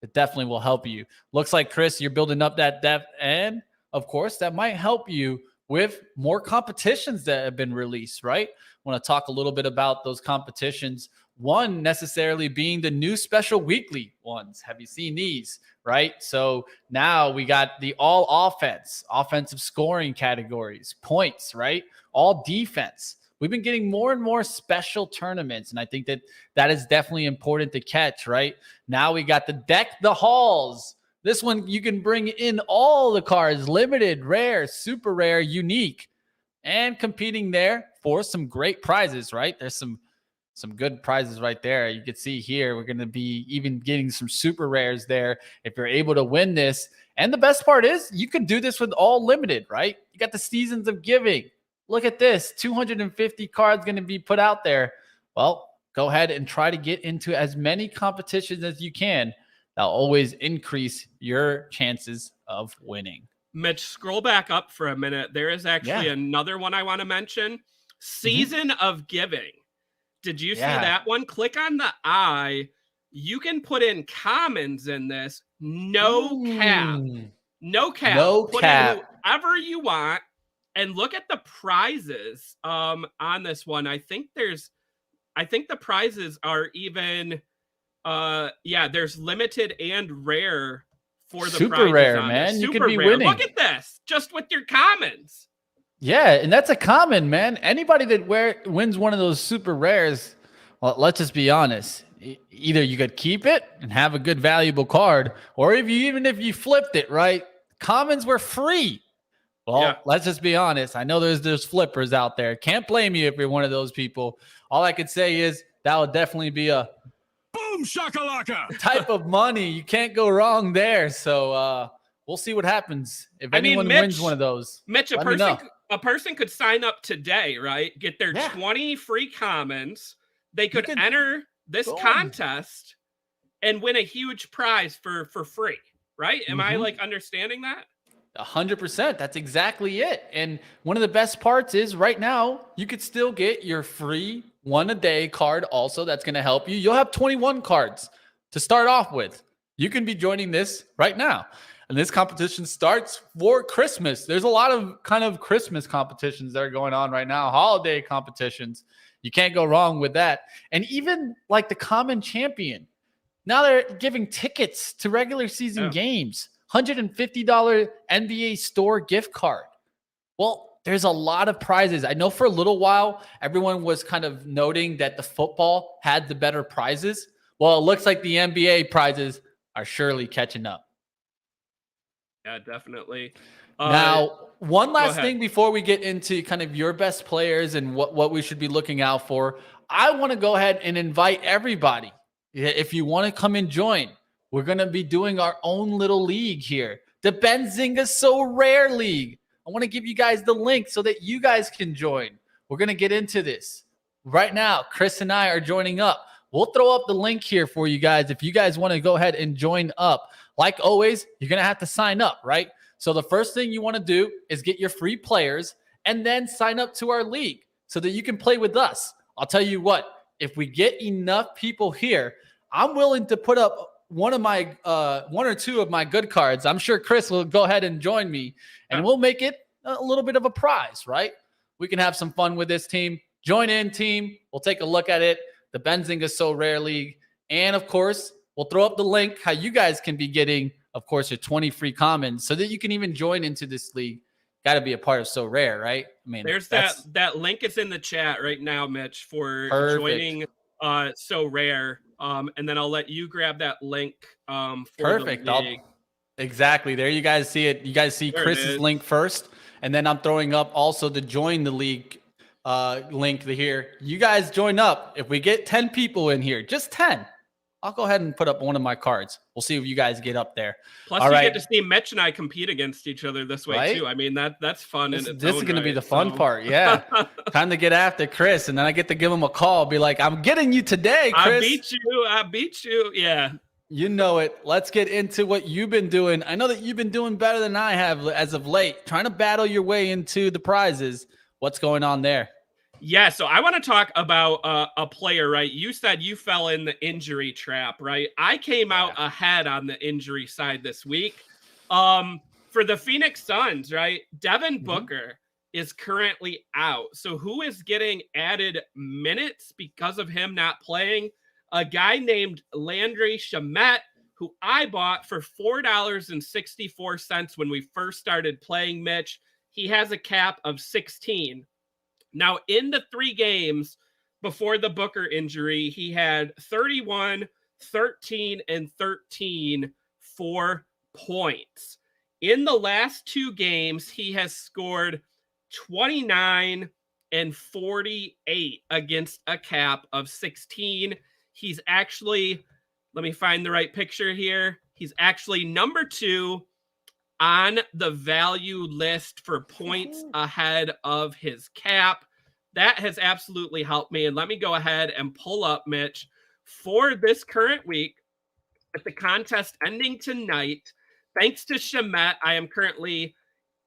it definitely will help you. Looks like, Chris, you're building up that depth. And of course, that might help you with more competitions that have been released, right? I want to talk a little bit about those competitions. One necessarily being the new special weekly ones. Have you seen these, right? So now we got the all offensive scoring categories, points, right? All defense. We've been getting more and more special tournaments, and I think that is definitely important to catch, right? Now we got the Deck the Halls. This one, you can bring in all the cards, limited, rare, super rare, unique, and competing there for some great prizes, right? There's some good prizes right there. You can see here, we're going to be even getting some super rares there if you're able to win this. And the best part is you can do this with all limited, right? You got the Seasons of Giving. Look at this, 250 cards going to be put out there. Well, go ahead and try to get into as many competitions as you can. That'll always increase your chances of winning. Mitch, scroll back up for a minute. There is actually another one I want to mention. Season of Giving. Did you see that one? Click on the eye. You can put in commons in this. No cap. No cap. Put in whoever you want. And look at the prizes on this one. I think the prizes are even there's limited and rare for the super prizes rare, on man. This. You super could be rare. winning. Look at this, just with your commons. Yeah, and that's a common, man. Anybody that wins one of those super rares, well, let's just be honest. Either you could keep it and have a good, valuable card, or even if you flipped it, right? Commons were free. Well, let's just be honest. I know there's flippers out there. Can't blame you if you're one of those people. All I could say is that would definitely be a boom shakalaka type of money. You can't go wrong there. So we'll see what happens if anyone wins one of those. Mitch, a person could sign up today, right? Get their 20 free commons. They could enter this contest and win a huge prize for free, right? Am I understanding that? 100%. That's exactly it. And one of the best parts is right now, you could still get your free 1-a-day card also. That's going to help you. You'll have 21 cards to start off with. You can be joining this right now. And this competition starts for Christmas. There's a lot of kind of Christmas competitions that are going on right now, holiday competitions. You can't go wrong with that. And even like the common champion, now they're giving tickets to regular season games. $150 NBA store gift card. Well, there's a lot of prizes. I know for a little while, everyone was kind of noting that the football had the better prizes. Well, it looks like the NBA prizes are surely catching up. Yeah, definitely. Now, one last thing before we get into kind of your best players and what we should be looking out for. I want to go ahead and invite everybody. If you want to come and join, we're going to be doing our own little league here. The Benzinga So Rare League. I want to give you guys the link so that you guys can join. We're going to get into this. Right now, Chris and I are joining up. We'll throw up the link here for you guys if you guys want to go ahead and join up. Like always, you're going to have to sign up, right? So the first thing you want to do is get your free players and then sign up to our league so that you can play with us. I'll tell you what, if we get enough people here, I'm willing to put up one or two of my good cards. I'm sure Chris will go ahead and join me, and we'll make it a little bit of a prize, right? We can have some fun with this team. Join in, team. We'll take a look at it. The Benzinga So Rare League. And, of course, we'll throw up the link how you guys can be getting, of course, your 20 free commons so that you can even join into this league. Got to be a part of So Rare, right? I mean, there's that link is in the chat right now, Mitch, for joining So Rare. And then I'll let you grab that link for perfect. the league. Exactly. There you guys see it. You guys see there Chris's link first. And then I'm throwing up also the join the league link here. You guys join up. If we get 10 people in here, just 10, I'll go ahead and put up one of my cards. We'll see if you guys get up there. Plus, you get to see Mitch and I compete against each other this way, too. I mean, that's fun. This is going to be the fun part. Yeah. Time to get after Chris. And then I get to give him a call. Be like, I'm getting you today, Chris. I beat you. Yeah. You know it. Let's get into what you've been doing. I know that you've been doing better than I have as of late, trying to battle your way into the prizes. What's going on there? Yeah, so I want to talk about a player, right? You said you fell in the injury trap, right? I came out ahead on the injury side this week. For the Phoenix Suns, right? Devin Booker is currently out. So who is getting added minutes because of him not playing? A guy named Landry Shamet, who I bought for $4.64 when we first started playing, Mitch. He has a cap of 16. Now, in the 3 games before the Booker injury, he had 31, 13, and 13 4 points. In the last 2 games, he has scored 29 and 48 against a cap of 16. He's actually, let me find the right picture here. He's actually number 2 on the value list for points ahead of his cap. That has absolutely helped me. And let me go ahead and pull up, Mitch, for this current week at the contest ending tonight. Thanks to Shamet, I am currently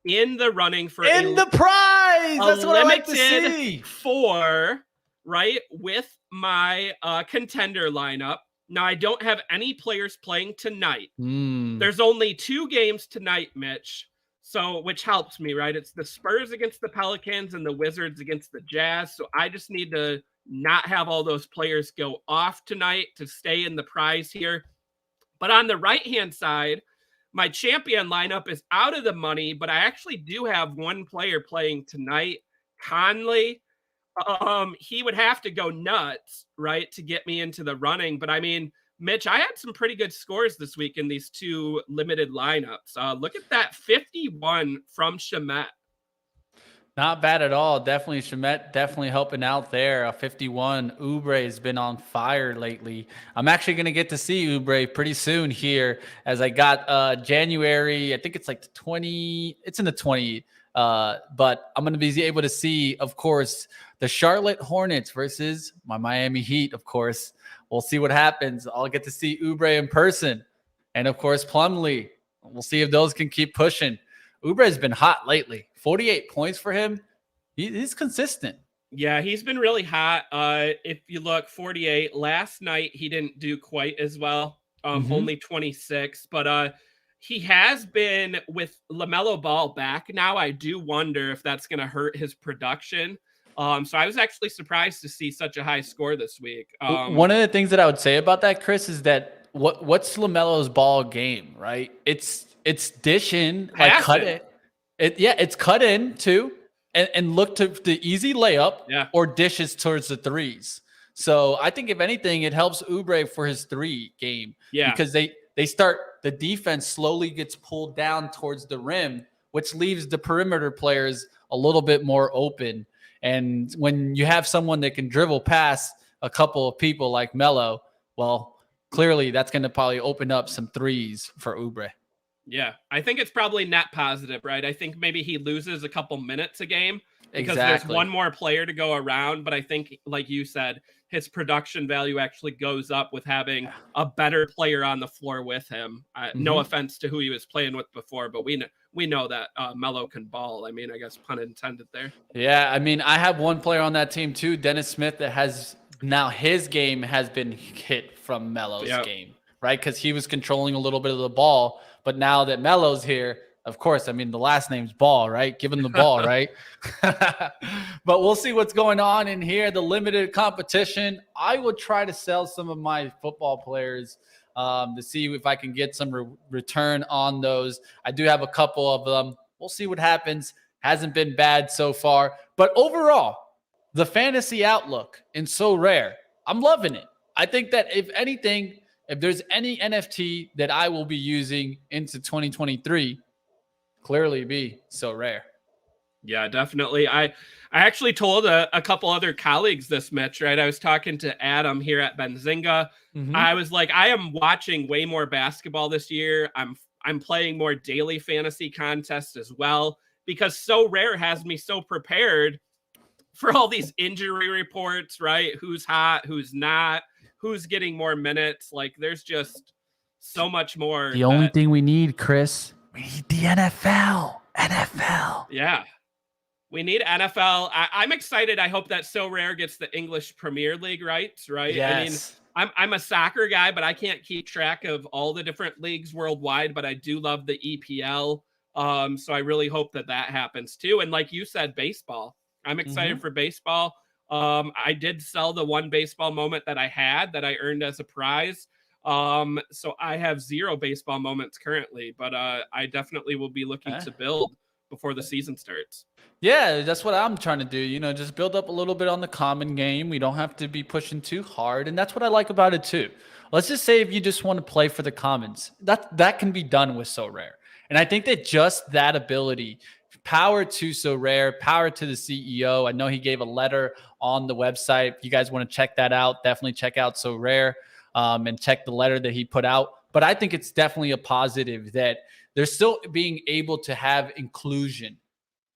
in the running for the prize. That's what I like to see. 4, right, with my contender lineup. Now, I don't have any players playing tonight. There's only 2 games tonight, Mitch, so which helps me, right? It's the Spurs against the Pelicans and the Wizards against the Jazz. So I just need to not have all those players go off tonight to stay in the prize here. But on the right-hand side, my champion lineup is out of the money, but I actually do have one player playing tonight, Conley. He would have to go nuts, right, to get me into the running. But I mean, Mitch, I had some pretty good scores this week in these 2 limited lineups. Look at that 51 from Shamet. Not bad at all. Definitely Shamet, definitely helping out there. A 51. Oubre has been on fire lately. I'm actually going to get to see Oubre pretty soon here, as I got January. I think it's like the 20. It's in the 20. But I'm going to be able to see, of course, the Charlotte Hornets versus my Miami Heat, of course. We'll see what happens. I'll get to see Oubre in person. And, of course, Plumlee. We'll see if those can keep pushing. Oubre has been hot lately. 48 points for him. He's consistent. Yeah, he's been really hot. If you look, 48. Last night, he didn't do quite as well. Only 26. But he has been, with LaMelo Ball back now, I do wonder if that's going to hurt his production. So I was actually surprised to see such a high score this week. One of the things that I would say about that, Chris, is that what's LaMelo's ball game, right? It's dishing, like cut it. It's cut in too, and look to the easy layup or dishes towards the threes. So I think if anything, it helps Oubre for his 3 game. Yeah, because they start, the defense slowly gets pulled down towards the rim, which leaves the perimeter players a little bit more open. And when you have someone that can dribble past a couple of people like Melo, well, clearly that's going to probably open up some threes for Oubre. Yeah, I think it's probably net positive, right? I think maybe he loses a couple minutes a game because there's one more player to go around. But I think, like you said, his production value actually goes up with having a better player on the floor with him. No offense to who he was playing with before, but we know that Melo can ball. I mean, I guess pun intended there. Yeah, I mean, I have one player on that team too, Dennis Smith, that has Now his game has been hit from Melo's game, right? Because he was controlling a little bit of the ball. But now that Melo's here, of course, I mean, the last name's Ball, right? Give him the ball, right? But we'll see what's going on in here. The limited competition. I would try to sell some of my football players to see if I can get some return on those. I do have a couple of them. We'll see what happens. Hasn't been bad so far. But overall, the fantasy outlook in So Rare, I'm loving it. I think that if anything, if there's any NFT that I will be using into 2023, clearly be So Rare. Yeah, definitely. I actually told a couple other colleagues this, Mitch, right? I was talking to Adam here at Benzinga. I was like, I am watching way more basketball this year. I'm playing more daily fantasy contests as well, because So Rare has me so prepared for all these injury reports, right? Who's hot, who's not, who's getting more minutes. Like, there's just so much more. The only thing we need, Chris, we need the NFL. NFL. Yeah. We need NFL. I'm excited. I hope that So Rare gets the English Premier League rights, right? Yes. I mean, I'm a soccer guy, but I can't keep track of all the different leagues worldwide, but I do love the EPL. So I really hope that happens too. And like you said, baseball. I'm excited for baseball. I did sell the one baseball moment that I had that I earned as a prize. So I have 0 baseball moments currently, but I definitely will be looking to build before the season starts. Yeah, that's what I'm trying to do. You know, just build up a little bit on the common game. We don't have to be pushing too hard. And that's what I like about it too. Let's just say if you just want to play for the commons, that can be done with So Rare. And I think that just that ability, power to So Rare, power to the CEO. I know he gave a letter on the website. If you guys want to check that out, definitely check out So Rare and check the letter that he put out. But I think it's definitely a positive that they're still being able to have inclusion.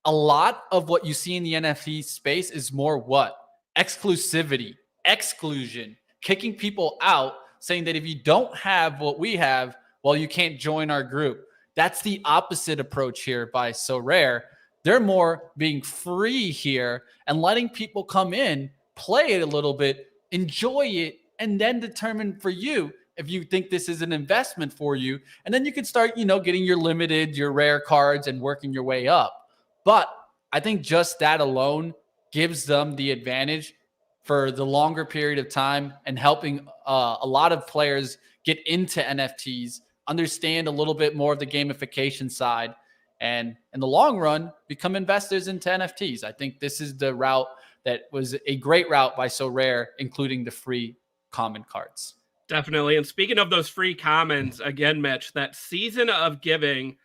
A lot of what you see in the NFT space is more what? Exclusivity, exclusion, kicking people out, saying that if you don't have what we have, well, you can't join our group. That's the opposite approach here by So Rare. They're more being free here and letting people come in, play it a little bit, enjoy it, and then determine for you if you think this is an investment for you. And then you can start, getting your limited, your rare cards and working your way up. But I think just that alone gives them the advantage for the longer period of time and helping a lot of players get into NFTs, understand a little bit more of the gamification side, and in the long run, become investors into NFTs. I think this is the route that was a great route by So Rare, including the free common cards. Definitely. And speaking of those free commons, again, Mitch, that season of giving,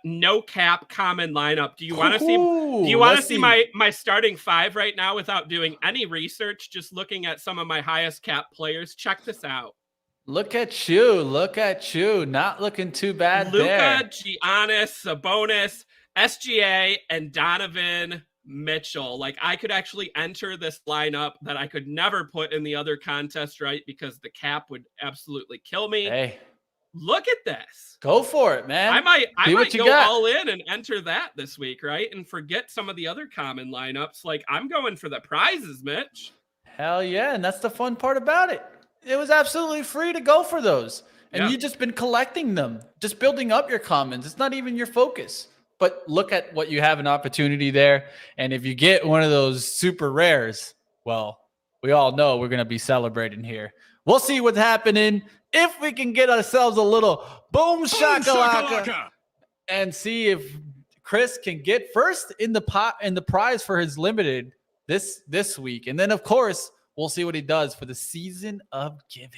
no cap common lineup. Do you want to see? Do you want to see my starting 5 right now without doing any research? Just looking at some of my highest cap players. Check this out. Look at you. Look at you. Not looking too bad Luka, there. Giannis, Sabonis, SGA, and Donovan Mitchell. Like, I could actually enter this lineup that I could never put in the other contest, right? Because the cap would absolutely kill me. Hey, look at this. Go for it, man. I might go all in and enter that this week, right? And forget some of the other common lineups. Like, I'm going for the prizes, Mitch. Hell yeah. And that's the fun part about it. It was absolutely free to go for those. And you've just been collecting them, just building up your commons. It's not even your focus. But look at what you have an opportunity there. And if you get one of those super rares, well, we all know we're going to be celebrating here. We'll see what's happening. If we can get ourselves a little boom shakalaka and see if Chris can get first in the prize for his limited this week. And then, of course, we'll see what he does for the season of giving.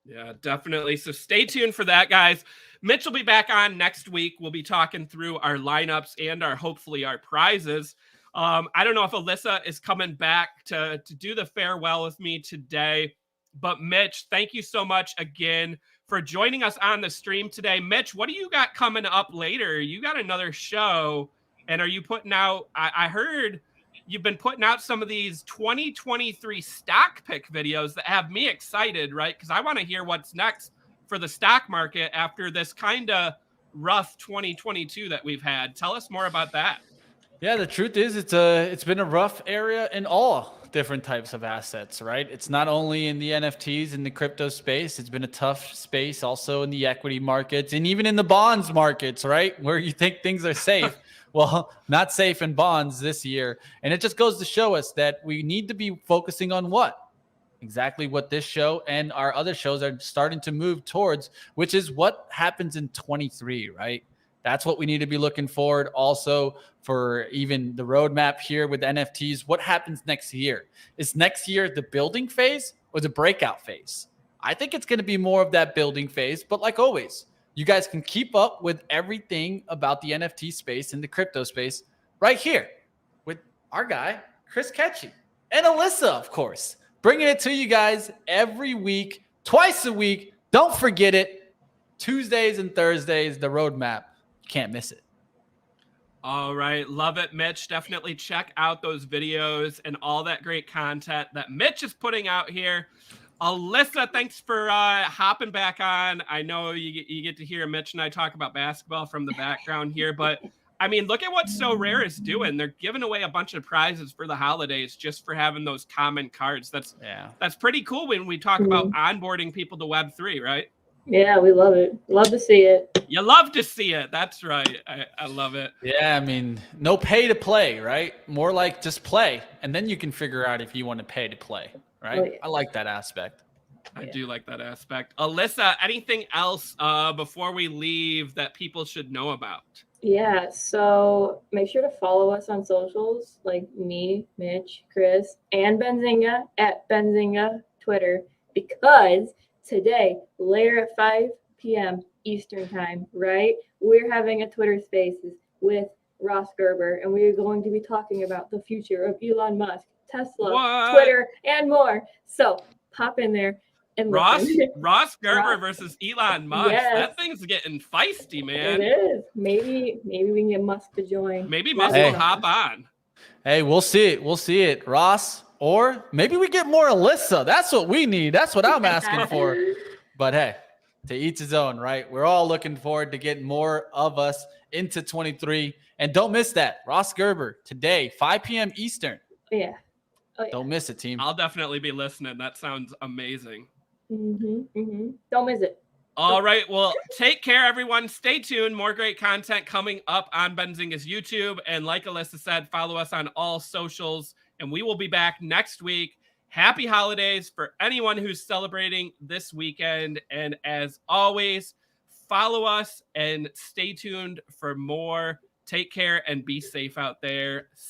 Yeah, definitely. So stay tuned for that, guys. Mitch will be back on next week. We'll be talking through our lineups and hopefully our prizes. I don't know if Alyssa is coming back to do the farewell with me today, but Mitch, thank you so much again for joining us on the stream today. Mitch, what do you got coming up later? You got another show, and are you putting out, I heard you've been putting out some of these 2023 stock pick videos that have me excited, right? Because I want to hear what's next for the stock market after this kind of rough 2022 that we've had. Tell us more about that. Yeah, the truth is it's been a rough area in all different types of assets, right? It's not only in the NFTs, in the crypto space. It's been a tough space also in the equity markets and even in the bonds markets, right? Where you think things are safe. Well, not safe in bonds this year. And it just goes to show us that we need to be focusing on what? Exactly what this show and our other shows are starting to move towards, which is what happens in 23, right? That's what we need to be looking forward. Also, for even the roadmap here with NFTs, what happens next year? Is next year the building phase or the breakout phase? I think it's going to be more of that building phase. But like always, you guys can keep up with everything about the NFT space and the crypto space right here with our guy, Chris Katje, and Alyssa, of course, bringing it to you guys every week, twice a week. Don't forget it. Tuesdays and Thursdays, the roadmap. You can't miss it. All right. Love it, Mitch. Definitely check out those videos and all that great content that Mitch is putting out here. Alyssa, thanks for hopping back on. I know you get to hear Mitch and I talk about basketball from the background here, but I mean, look at what So Rare is doing. They're giving away a bunch of prizes for the holidays just for having those common cards. That's pretty cool when we talk about onboarding people to Web3, right? Yeah, we love it. Love to see it. You love to see it. That's right. I love it. Yeah, I mean, no pay to play, right? More like just play, and then you can figure out if you want to pay to play, right? Oh, yeah. I like that aspect. I do like that aspect. Alyssa, anything else before we leave that people should know about? Yeah, so make sure to follow us on socials, like me, Mitch, Chris, and Benzinga at Benzinga Twitter, because today, later at 5 p.m. Eastern time, right, we're having a Twitter Spaces with Ross Gerber, and we are going to be talking about the future of Elon Musk, Tesla, Twitter, and more. So pop in there. And Ross Gerber versus Elon Musk. Yes. That thing's getting feisty, man. It is. Maybe we can get Musk to join. Maybe Musk will hop on. Hey, we'll see it. We'll see it, Ross. Or maybe we get more Alyssa. That's what we need. That's what I'm asking for. But hey, to each his own, right? We're all looking forward to getting more of us into 23. And don't miss that. Ross Gerber today, 5 p.m. Eastern. Yeah. Oh, yeah. Don't miss it, team. I'll definitely be listening. That sounds amazing. Don't miss it. All right. Well, take care, everyone. Stay tuned. More great content coming up on Benzinga's YouTube. And like Alyssa said, follow us on all socials. And we will be back next week. Happy holidays for anyone who's celebrating this weekend. And as always, follow us and stay tuned for more. Take care and be safe out there.